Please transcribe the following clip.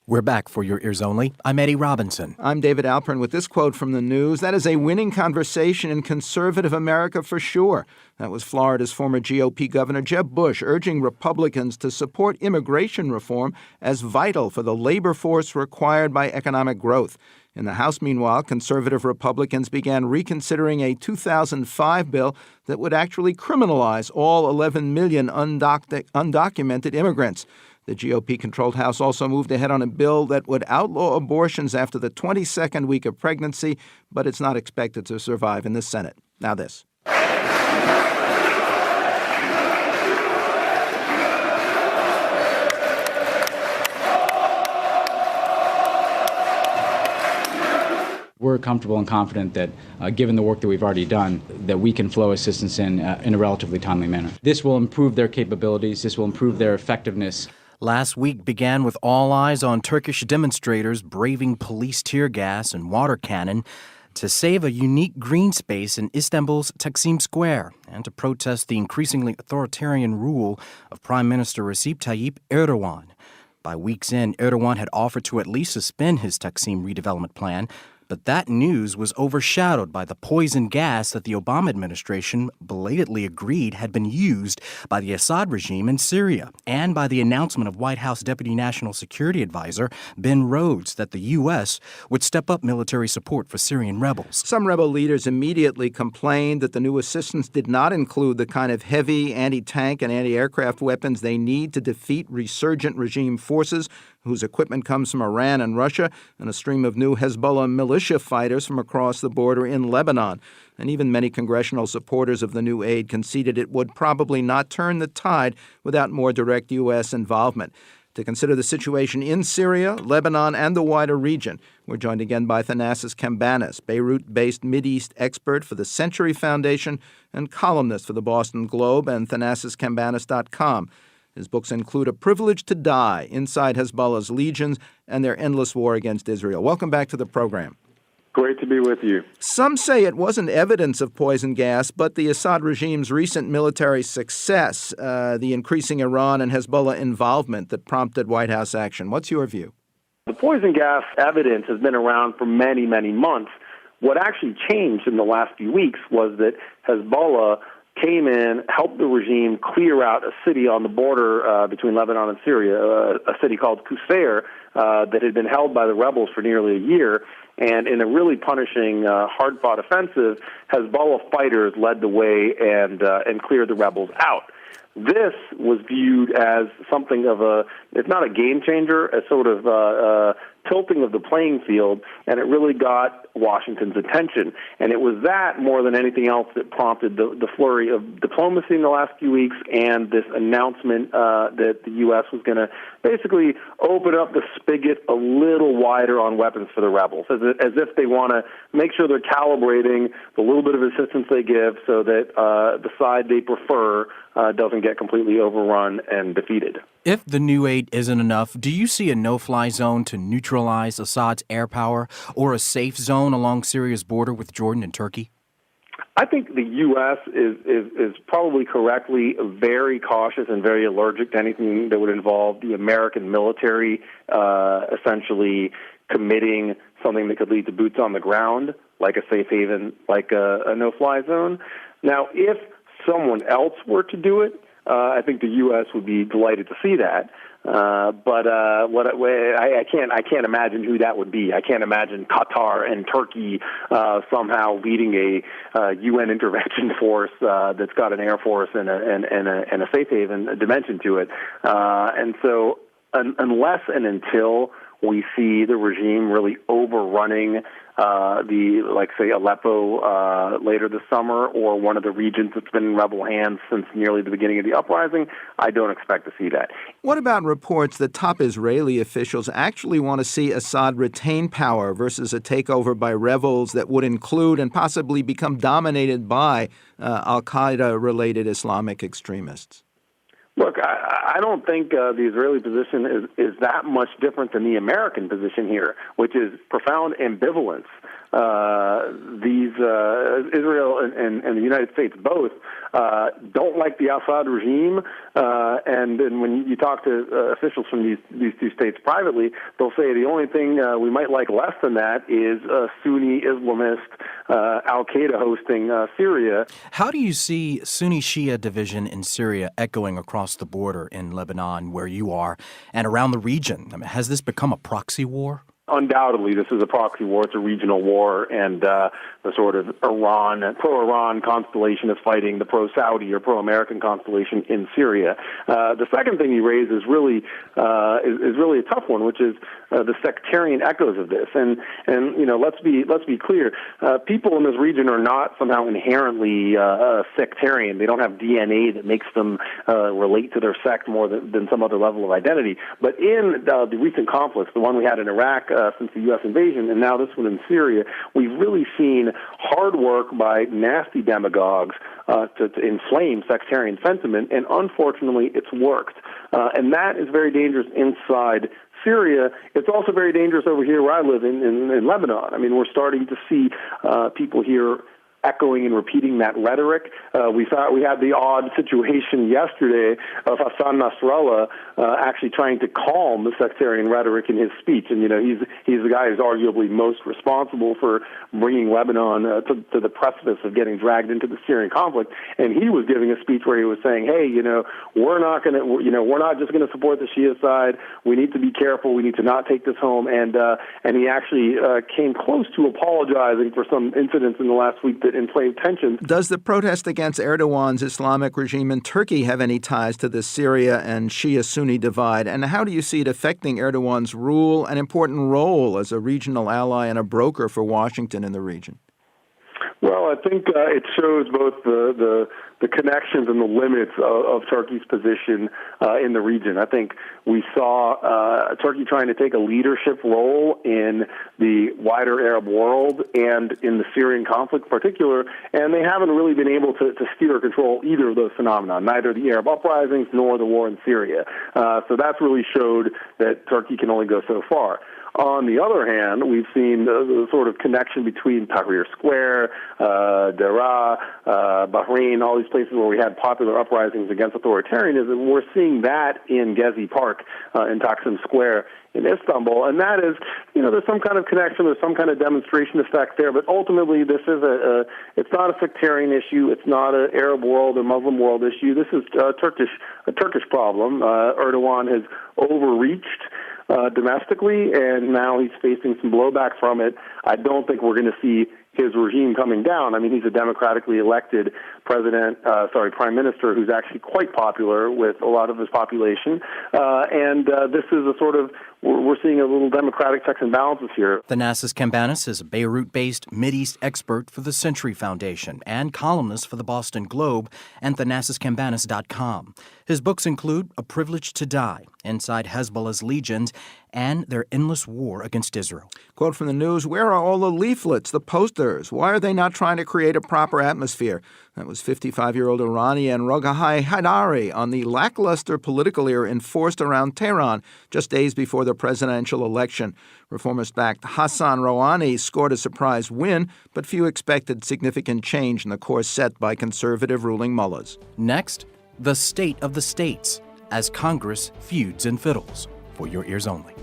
We're back for your ears only. I'm Eddie Robinson. I'm David Alpern with this quote from the news. That is a winning conversation in conservative America for sure. That was Florida's former GOP Governor Jeb Bush urging Republicans to support immigration reform as vital for the labor force required by economic growth. In the House, meanwhile, conservative Republicans began reconsidering a 2005 bill that would actually criminalize all 11 million undocumented immigrants. The GOP-controlled House also moved ahead on a bill that would outlaw abortions after the 22nd week of pregnancy, but it's not expected to survive in the Senate. Now this. We're comfortable and confident that, given the work that we've already done, that we can flow assistance in a relatively timely manner. This will improve their capabilities. This will improve their effectiveness. Last week began with all eyes on Turkish demonstrators braving police tear gas and water cannon to save a unique green space in Istanbul's Taksim Square and to protest the increasingly authoritarian rule of Prime Minister Recep Tayyip Erdogan. By week's end, Erdogan had offered to at least suspend his Taksim redevelopment plan, but that news was overshadowed by the poison gas that the Obama administration belatedly agreed had been used by the Assad regime in Syria, and by the announcement of White House Deputy National Security Advisor Ben Rhodes that the U.S. would step up military support for Syrian rebels. Some rebel leaders immediately complained that the new assistance did not include the kind of heavy anti-tank and anti-aircraft weapons they need to defeat resurgent regime forces whose equipment comes from Iran and Russia, and a stream of new Hezbollah militia fighters from across the border in Lebanon. And even many congressional supporters of the new aid conceded it would probably not turn the tide without more direct U.S. involvement. To consider the situation in Syria, Lebanon, and the wider region, we're joined again by Thanassis Cambanis, Beirut-based Mideast expert for the Century Foundation and columnist for the Boston Globe and ThanassisCambanis.com. His books include A Privilege to Die, Inside Hezbollah's Legions, and Their Endless War Against Israel. Welcome back to the program. Great to be with you. Some say it wasn't evidence of poison gas, but the Assad regime's recent military success, the increasing Iran and Hezbollah involvement that prompted White House action. What's your view? The poison gas evidence has been around for many, many months. What actually changed in the last few weeks was that Hezbollah came in, helped the regime clear out a city on the border between Lebanon and Syria, a city called Qusair, that had been held by the rebels for nearly a year. And in a really punishing, hard-fought offensive, Hezbollah fighters led the way and cleared the rebels out. This was viewed as something of it's not a game changer, a sort of tilting of the playing field, and it really got Washington's attention. And it was that, more than anything else, that prompted the flurry of diplomacy in the last few weeks and this announcement that the U.S. was going to basically open up the spigot a little wider on weapons for the rebels, as if they want to make sure they're calibrating the little bit of assistance they give so that the side they prefer doesn't get completely overrun and defeated. If the new aid isn't enough, do you see a no-fly zone to neutralize Assad's air power or a safe zone along Syria's border with Jordan and Turkey? I think the U.S. is probably correctly very cautious and very allergic to anything that would involve the American military essentially committing something that could lead to boots on the ground, like a safe haven, like a no-fly zone. Now, if someone else were to do it, I think the U.S. would be delighted to see that. But I can't imagine who that would be. I can't imagine Qatar and Turkey somehow leading a UN intervention force that's got an air force and a safe haven dimension to it. And so, unless and until we see the regime really overrunning say Aleppo later this summer, or one of the regions that's been in rebel hands since nearly the beginning of the uprising, I don't expect to see that. What about reports that top Israeli officials actually want to see Assad retain power versus a takeover by rebels that would include and possibly become dominated by al-Qaeda-related Islamic extremists? Look, I don't think the Israeli position is that much different than the American position here, which is profound ambivalence. Israel and the United States both don't like the Assad regime, and when you talk to officials from these two states privately, they'll say the only thing we might like less than that is Sunni Islamist Al-Qaeda hosting Syria. How do you see Sunni-Shia division in Syria echoing across the border in Lebanon, where you are, and around the region? I mean, has this become a proxy war? Undoubtedly, this is a proxy war. It's a regional war, and the sort of pro-Iran constellation is fighting the pro-Saudi or pro-American constellation in Syria. The second thing you raise is really a tough one, which is the sectarian echoes of this. And let's be clear. People in this region are not somehow inherently sectarian. They don't have DNA that makes them relate to their sect more than some other level of identity. But in the recent conflicts, the one we had in Iraq since the U.S. invasion, and now this one in Syria, we've really seen hard work by nasty demagogues to inflame sectarian sentiment, and unfortunately, it's worked. And that is very dangerous inside Syria. It's also very dangerous over here where I live in Lebanon. I mean, we're starting to see people here echoing and repeating that rhetoric. We had the odd situation yesterday of Hassan Nasrallah actually trying to calm the sectarian rhetoric in his speech. And, he's the guy who's arguably most responsible for bringing Lebanon to the precipice of getting dragged into the Syrian conflict. And he was giving a speech where he was saying, hey, we're not just going to support the Shia side. We need to be careful. We need to not take this home. And he actually came close to apologizing for some incidents in the last week that inflamed tensions. Does the protest against Erdogan's Islamic regime in Turkey have any ties to the Syria and Shia-Sunni divide? And how do you see it affecting Erdogan's rule and important role as a regional ally and a broker for Washington in the region? Well, I think it shows both the connections and the limits of Turkey's position in the region. I think we saw Turkey trying to take a leadership role in the wider Arab world and in the Syrian conflict in particular, and they haven't really been able to steer or control either of those phenomena, neither the Arab uprisings nor the war in Syria. So that's really showed that Turkey can only go so far. On the other hand, we've seen the sort of connection between Tahrir Square, Daraa, Bahrain, all these places where we had popular uprisings against authoritarianism. We're seeing that in Gezi Park, in Taksim Square in Istanbul. And that is, there's some kind of connection, there's some kind of demonstration effect there. But ultimately, this is it's not a sectarian issue. It's not an Arab world or Muslim world issue. This is a Turkish problem. Erdogan has overreached domestically, and now he's facing some blowback from it. I don't think we're going to see his regime coming down. I mean, he's a democratically elected prime minister who's actually quite popular with a lot of his population. And this is a sort of, we're seeing a little democratic checks and balances here. Thanassis Cambanis is a Beirut-based Mideast expert for the Century Foundation and columnist for the Boston Globe and ThanassisCambanis.com. His books include A Privilege to Die, Inside Hezbollah's Legions, and Their Endless War Against Israel. Quote from the news, where are all the leaflets, the posters? Why are they not trying to create a proper atmosphere? That was 55-year-old Iranian Roghai Haidari on the lackluster political era enforced around Tehran just days before the presidential election. Reformist-backed Hassan Rouhani scored a surprise win, but few expected significant change in the course set by conservative ruling mullahs. Next, the state of the states as Congress feuds and fiddles. For your ears only.